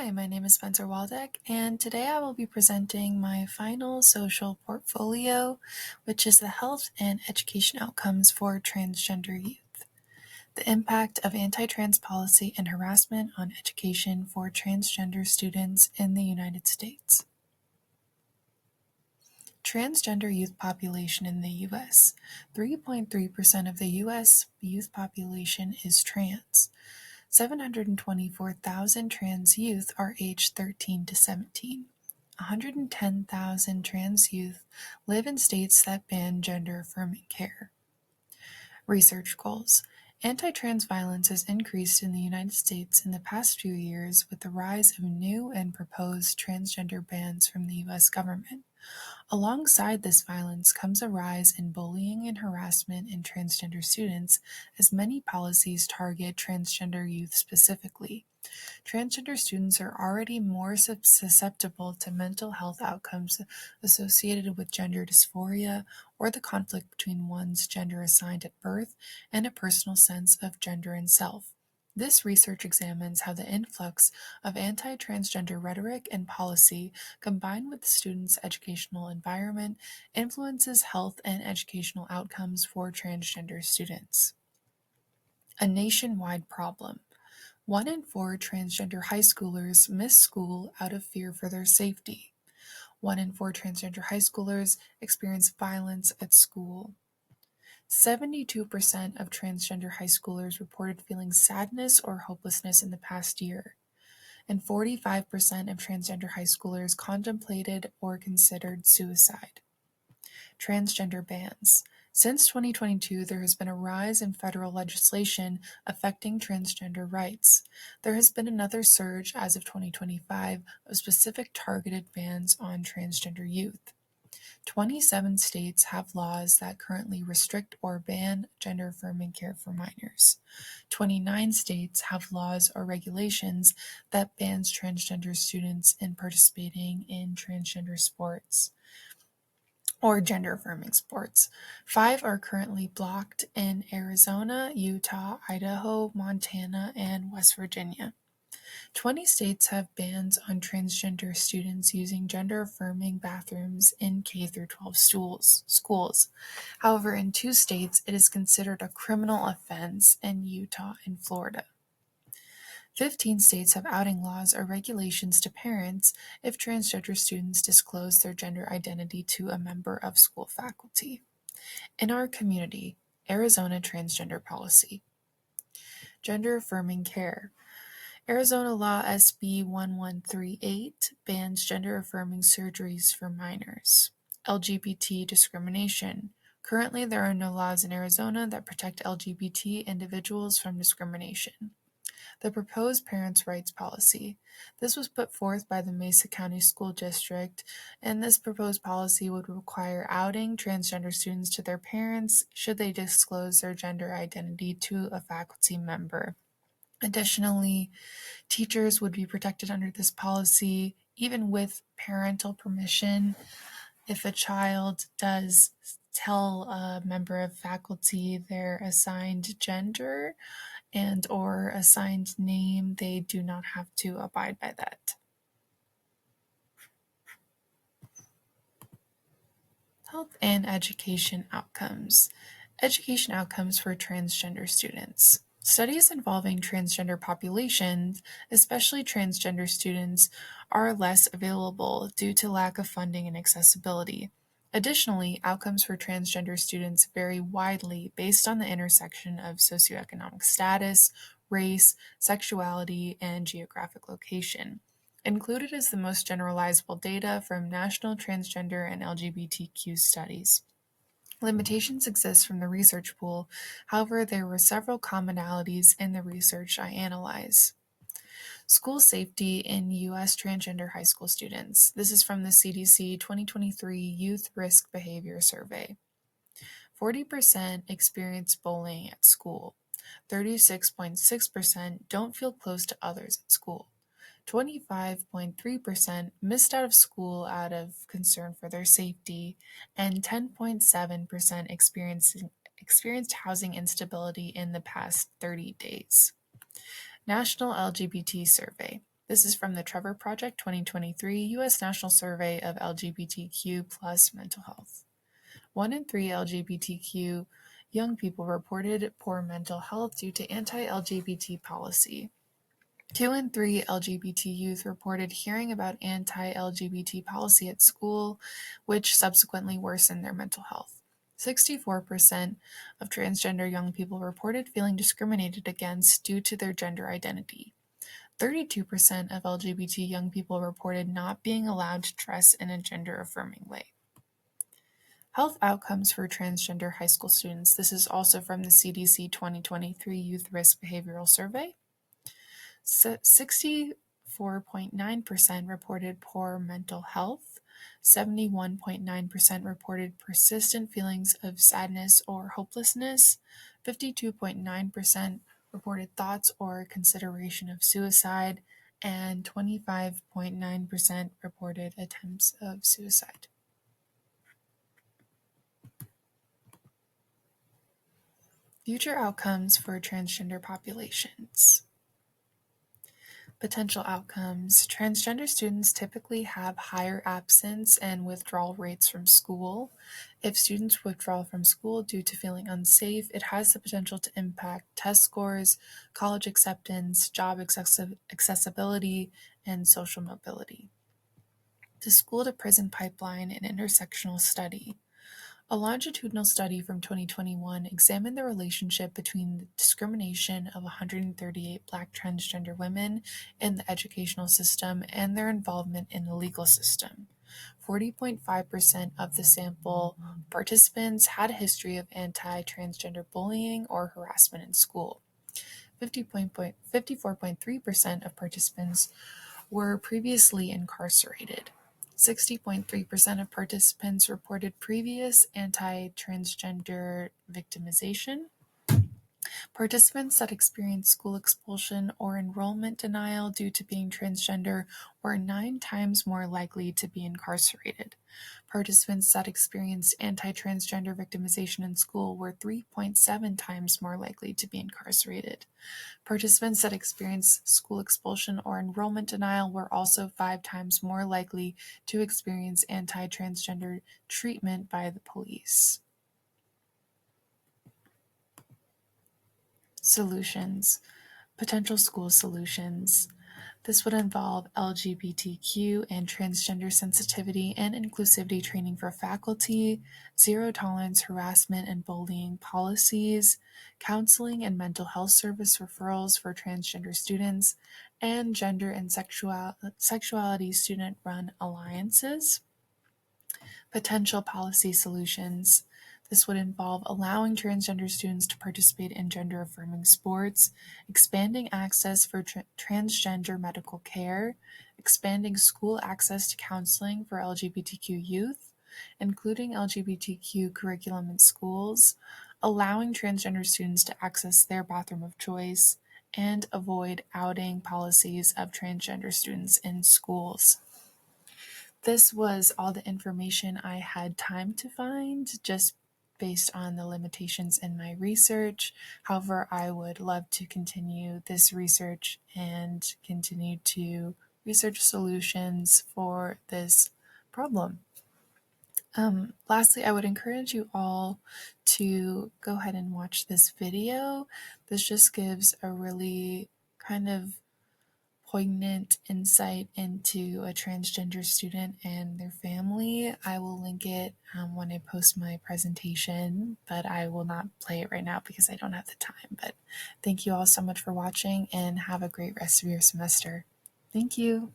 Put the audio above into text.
Hi, my name is Spencer Waldeck, and today I will be presenting my final social portfolio, which is the health and education outcomes for transgender youth. The impact of anti-trans policy and harassment on education for transgender students in the United States. Transgender youth population in the U.S. 3.3% of the U.S. youth population is trans. 724,000 trans youth are aged 13 to 17. 110,000 trans youth live in states that ban gender-affirming care. Research goals. Anti-trans violence has increased in the United States in the past few years with the rise of new and proposed transgender bans from the U.S. government. Alongside this violence comes a rise in bullying and harassment in transgender students, as many policies target transgender youth specifically. Transgender students are already more susceptible to mental health outcomes associated with gender dysphoria or the conflict between one's gender assigned at birth and a personal sense of gender and self. This research examines how the influx of anti-transgender rhetoric and policy, combined with the students' educational environment, influences health and educational outcomes for transgender students. A nationwide problem. 1 in 4 transgender high schoolers miss school out of fear for their safety. 1 in 4 transgender high schoolers experience violence at school. 72% of transgender high schoolers reported feeling sadness or hopelessness in the past year, and 45% of transgender high schoolers contemplated or considered suicide. Transgender bans. Since 2022, there has been a rise in federal legislation affecting transgender rights. There has been another surge as of 2025 of specific targeted bans on transgender youth. 27 states have laws that currently restrict or ban gender-affirming care for minors. 29 states have laws or regulations that bans transgender students in participating in transgender sports or gender-affirming sports. 5 are currently blocked in Arizona, Utah, Idaho, Montana, and West Virginia. 20 states have bans on transgender students using gender-affirming bathrooms in K-12 schools. However, in 2 states, it is considered a criminal offense in Utah and Florida. 15 states have outing laws or regulations to parents if transgender students disclose their gender identity to a member of school faculty. In our community, Arizona transgender policy. Gender-affirming care. Arizona Law SB 1138 bans gender-affirming surgeries for minors. LGBT discrimination. Currently, there are no laws in Arizona that protect LGBT individuals from discrimination. The proposed parents' rights policy. This was put forth by the Mesa County School District, and this proposed policy would require outing transgender students to their parents should they disclose their gender identity to a faculty member. Additionally, teachers would be protected under this policy, even with parental permission. If a child does tell a member of faculty their assigned gender and or assigned name, they do not have to abide by that. Health and education outcomes. Education outcomes for transgender students. Studies involving transgender populations, especially transgender students, are less available due to lack of funding and accessibility. Additionally, outcomes for transgender students vary widely based on the intersection of socioeconomic status, race, sexuality, and geographic location. Included is the most generalizable data from national transgender and LGBTQ studies. Limitations exist from the research pool, however, there were several commonalities in the research I analyze. School safety in U.S. transgender high school students. This is from the CDC 2023 Youth Risk Behavior Survey. 40% experience bullying at school. 36.6% don't feel close to others at school. 25.3% missed out of school out of concern for their safety, and 10.7% experienced housing instability in the past 30 days. National LGBT Survey. This is from the Trevor Project 2023 U.S. National Survey of LGBTQ plus mental health. 1 in 3 LGBTQ young people reported poor mental health due to anti-LGBT policy. 2 in 3 LGBT youth reported hearing about anti-LGBT policy at school, which subsequently worsened their mental health. 64% of transgender young people reported feeling discriminated against due to their gender identity. 32% of LGBT young people reported not being allowed to dress in a gender-affirming way. Health outcomes for transgender high school students. This is also from the CDC 2023 Youth Risk Behavioral Survey. 64.9% reported poor mental health. 71.9% reported persistent feelings of sadness or hopelessness. 52.9% reported thoughts or consideration of suicide. And 25.9% reported attempts of suicide. Future outcomes for transgender populations. Potential outcomes. Transgender students typically have higher absence and withdrawal rates from school. If students withdraw from school due to feeling unsafe, it has the potential to impact test scores, college acceptance, job accessibility, and social mobility. The school-to-prison pipeline and intersectional study. A longitudinal study from 2021 examined the relationship between the discrimination of 138 Black transgender women in the educational system and their involvement in the legal system. 40.5% of the sample participants had a history of anti-transgender bullying or harassment in school. 54.3% of participants were previously incarcerated. 60.3% of participants reported previous anti-transgender victimization. Participants that experienced school expulsion or enrollment denial due to being transgender were 9 times more likely to be incarcerated. Participants that experienced anti-transgender victimization in school were 3.7 times more likely to be incarcerated. Participants that experienced school expulsion or enrollment denial were also 5 times more likely to experience anti-transgender treatment by the police. Solutions. Potential school solutions. This would involve LGBTQ and transgender sensitivity and inclusivity training for faculty, zero tolerance harassment and bullying policies, counseling and mental health service referrals for transgender students, and gender and sexuality student-run alliances. Potential policy solutions. This would involve allowing transgender students to participate in gender-affirming sports, expanding access for transgender medical care, expanding school access to counseling for LGBTQ youth, including LGBTQ curriculum in schools, allowing transgender students to access their bathroom of choice, and avoid outing policies of transgender students in schools. This was all the information I had time to find, just based on the limitations in my research. However, I would love to continue this research and continue to research solutions for this problem. Lastly, I would encourage you all to go ahead and watch this video. This just gives a really kind of poignant insight into a transgender student and their family. I will link it when I post my presentation, but I will not play it right now because I don't have the time. But thank you all so much for watching and have a great rest of your semester. Thank you.